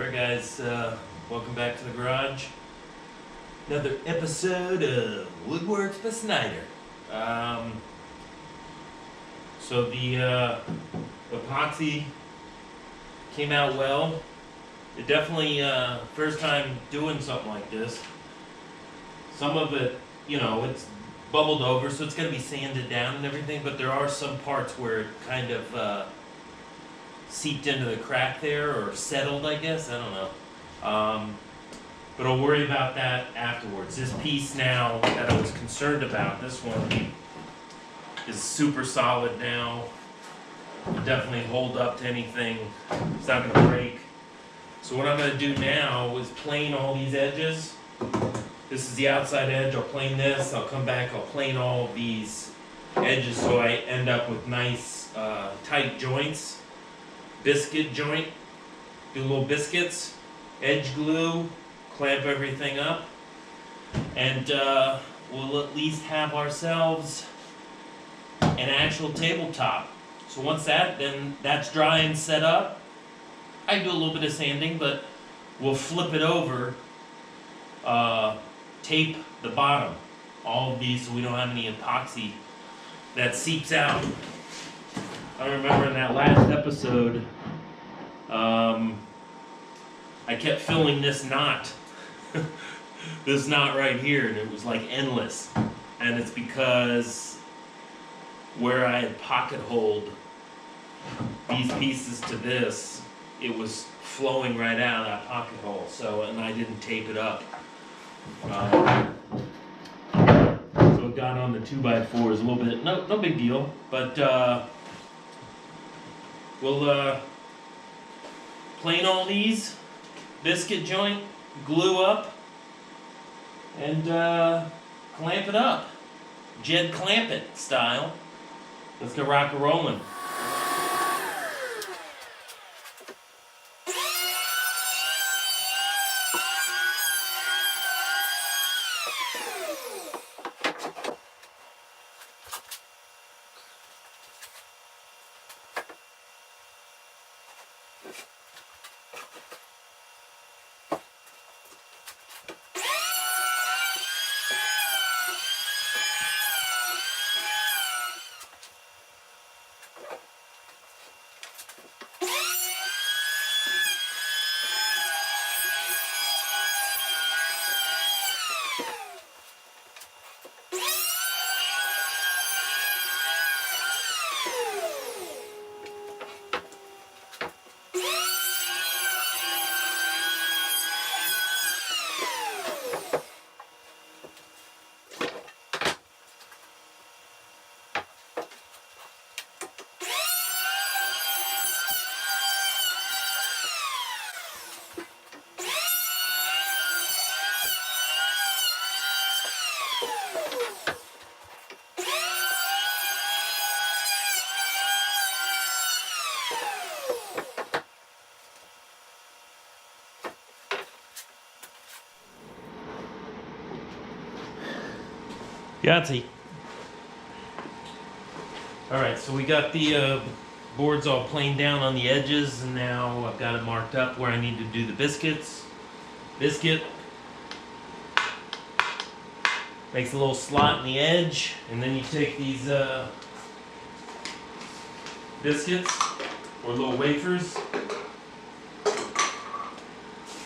Alright guys, welcome back to the garage. Another episode of Woodworks by Snyder. So the epoxy came out well. It definitely, first time doing something like this. Some of it, it's bubbled over, so it's going to be sanded down and everything, but there are some parts where it kind of seeped into the crack there, or settled, I guess. I don't know. But I'll worry about that afterwards. This piece now that I was concerned about, this one is super solid now. It'll definitely hold up to anything. It's not going to break. So what I'm going to do now is plane all these edges. This is the outside edge. I'll plane this. I'll come back. I'll plane all of these edges so I end up with nice tight joints. Biscuit joint. Do little biscuits. Edge glue. Clamp everything up. And we'll at least have ourselves an actual tabletop. So once that's dry and set up, I do a little bit of sanding, but we'll flip it over, tape the bottom, all of these, so we don't have any epoxy that seeps out. I remember in that last episode, I kept filling this knot, this knot right here, and it was like endless. And it's because where I had pocket holed these pieces to this, it was flowing right out of that pocket hole. So, and I didn't tape it up. So it got on the 2x4s a little bit. No big deal. But we'll plane all these, biscuit joint, glue up, and clamp it up. Jed clamp it style. Let's get rock and rolling. Yahtzee. Alright, so we got the boards all planed down on the edges, and now I've got it marked up where I need to do the biscuits. Biscuit. Makes a little slot in the edge, and then you take these biscuits, or little wafers.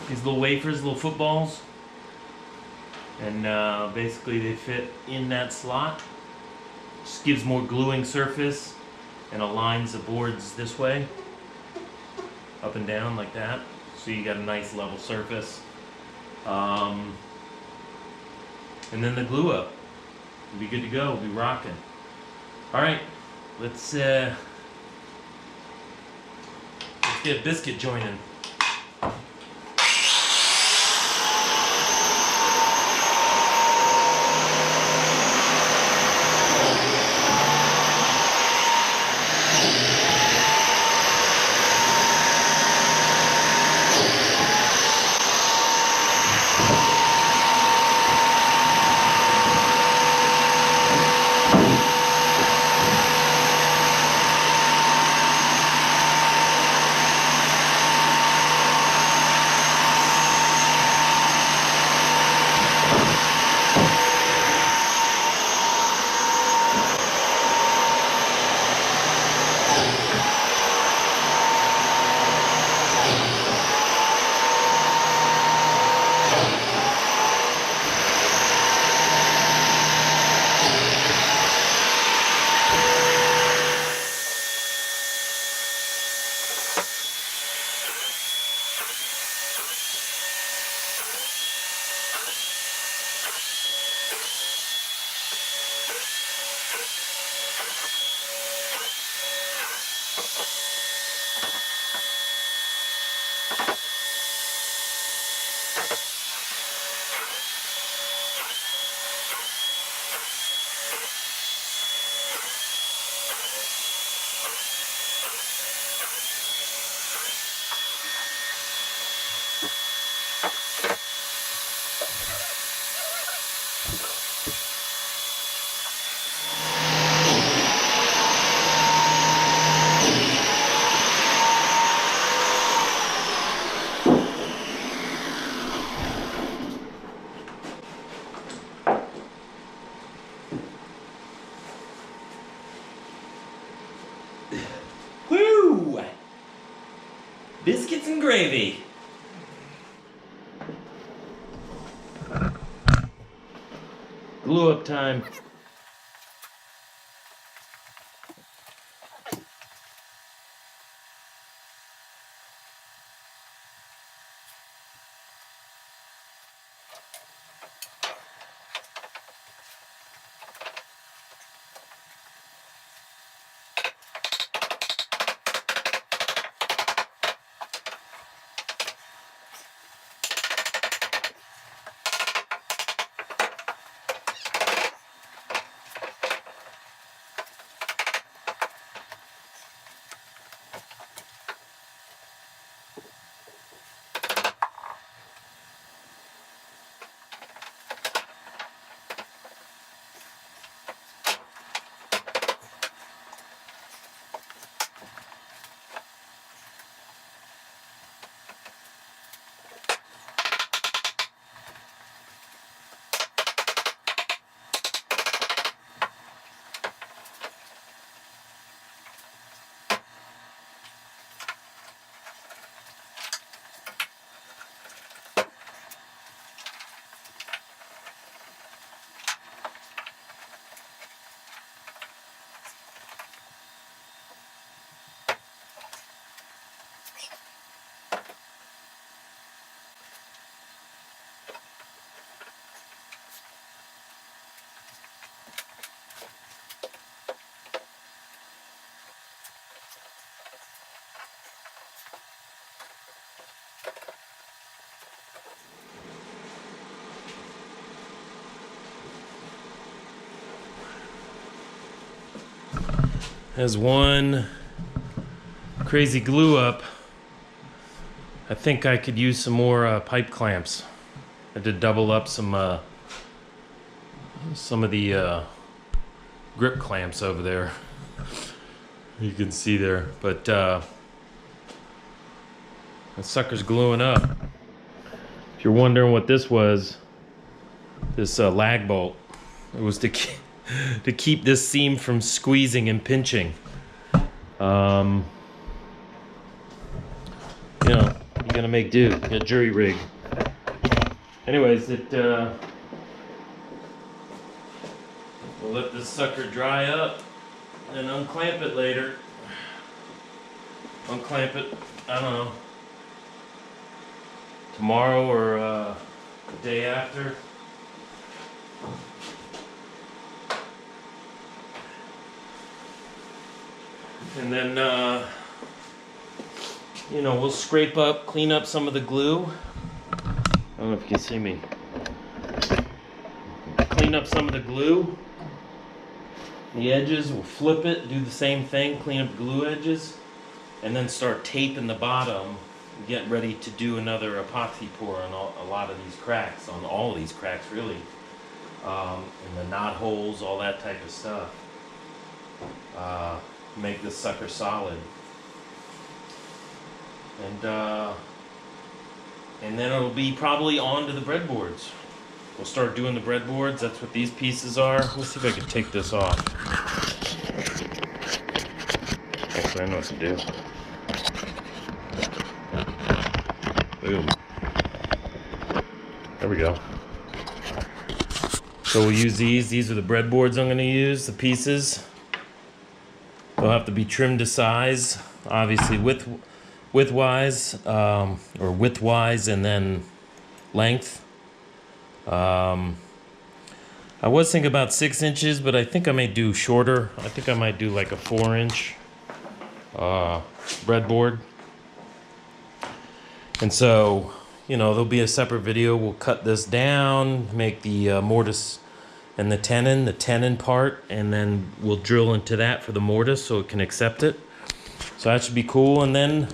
These little wafers, little footballs. And basically they fit in that slot. Just gives more gluing surface and aligns the boards this way, up and down like that, so you got a nice level surface. And then the glue up. We'll be good to go. We'll be rocking. Alright, let's get biscuit joining. Biscuits and gravy. Glue up time. Has one crazy glue up. I think I could use some more pipe clamps. I did double up some of the grip clamps over there. You can see there, but that sucker's gluing up. If you're wondering what this was, this lag bolt, it was to keep this seam from squeezing and pinching. You know, you gotta make do. You got jury rig. Anyways, we'll let this sucker dry up and unclamp it later. Unclamp it, I don't know, tomorrow or the day after. And then, you know, we'll scrape up, clean up some of the glue. I don't know if you can see me. Clean up some of the glue. The edges, we'll flip it, do the same thing, clean up the glue edges, and then start taping the bottom, get ready to do another epoxy pour on a lot of these cracks, on all these cracks really. And the knot holes, all that type of stuff. Make this sucker solid. And then it'll be probably on to the breadboards. We'll start doing the breadboards. That's what these pieces are. Let's see if I can take this off. Actually, I know what to do. Boom. There we go. So we'll use these. These are the breadboards I'm going to use, the pieces. They'll have to be trimmed to size, obviously widthwise, or widthwise, and then length. I was thinking about 6 inches, but I think I may do shorter. I think I might do like a 4-inch breadboard. And so, you know, there'll be a separate video. We'll cut this down, make the mortise and the tenon part, and then we'll drill into that for the mortise so it can accept it. So that should be cool. And then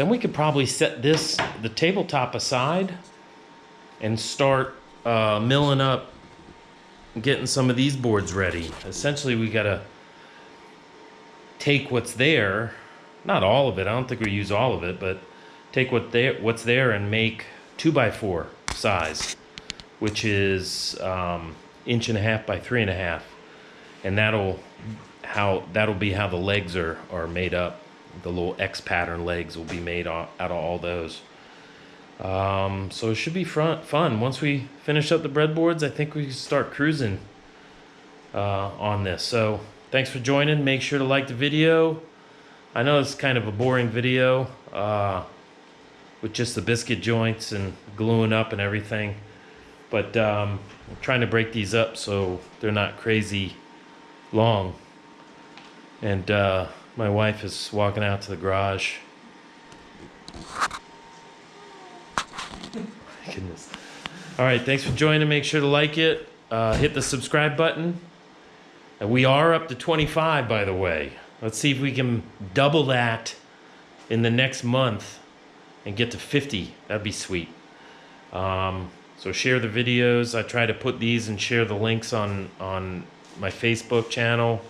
we could probably set the tabletop aside and start milling up, getting some of these boards ready. Essentially, we gotta take what's there, not all of it, I don't think we use all of it, but take what's there and make 2x4 size, which is 1.5 inches by 3.5, and that'll be how the legs are made up. the little X pattern legs will be made out of all those. So it should be fun. Once we finish up the breadboards, I think we can start cruising on this. So thanks for joining. Make sure to like the video. I know it's kind of a boring video with just the biscuit joints and gluing up and everything, but I'm trying to break these up so they're not crazy long. And my wife is walking out to the garage. Goodness. All right, thanks for joining. Make sure to like it. Hit the subscribe button. And we are up to 25, by the way. Let's see if we can double that in the next month and get to 50. That'd be sweet. So share the videos. I try to put these and share the links on my Facebook channel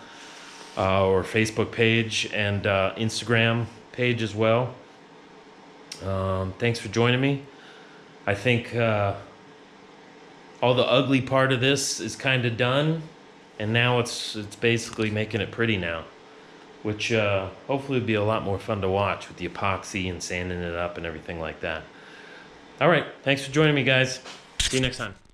or Facebook page and Instagram page as well. Thanks for joining me. I think all the ugly part of this is kind of done, and now it's basically making it pretty now, which hopefully will be a lot more fun to watch with the epoxy and sanding it up and everything like that. All right, thanks for joining me, guys. See you next time.